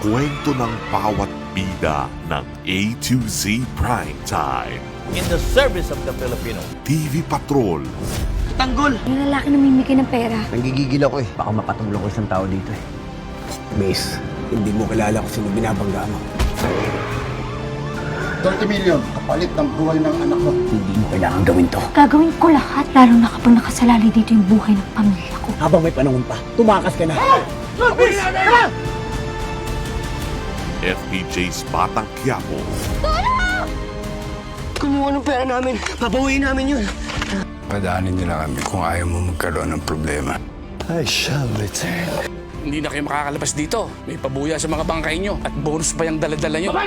kwento ng bawat bida ng A to Z Prime Time. In the service of the Filipino. TV Patrol. Tanggol! Yung lalaki namimigay ng pera. Nanggigigil ako eh. Baka mapatulong ko isang tao dito eh. Base, hindi mo kilala kung sino binabangga mo. 30 million, kapalit ng buhay ng anak ko. Hindi mo kailangan gawin to. Gagawin ko lahat, lalo na kapag nakasalali dito yung buhay ng pamilya ko. Habang may panahon pa, tumakas ka na. FPJ's Batang Quiapo. Kumuha ng pera namin, papawiin namin yun. Padaanin nila kami kung ayaw mo magkaroon ng problema. I shall return. Hindi na kayo makakalabas dito. May pabuya sa mga bangkay nyo at bonus pa yung dala-dala nyo.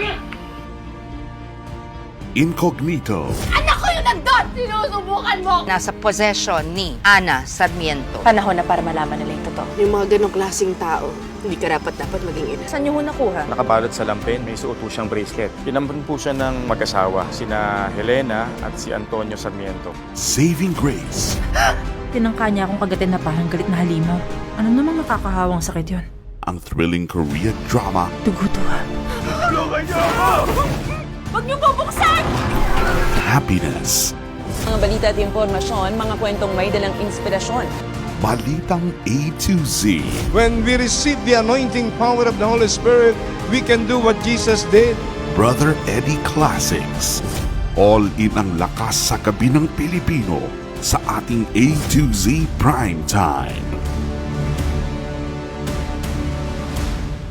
Incognito. Anak ko yung nandun! Sinusubukan mo! Nasa possession ni Ana Sarmiento. Panahon na para malaman nila yung totoo. Yung mga ganong klaseng tao, hindi dapat maging ina. Saan niyo ho nakuha? Nakabalot sa lampin, may suot po siyang bracelet. Pinampun po siya ng mag-asawa, sina Helena at si Antonio Sarmiento. Saving Grace. Tinangka niya akong kagatin na parang galit na halimaw. Ano namang nakakahawang sakit yon? Ang thrilling Korean drama. Dugo to ha. Huwag niyo bubuksan! Happiness. Mga balita at impormasyon, mga kwentong may dalang inspirasyon. Balitang A to Z. When we receive the anointing power of the Holy Spirit, we can do what Jesus did. Brother Eddie Classics. All in ang lakas sa gabi ng Pilipino sa ating A to Z Prime Time.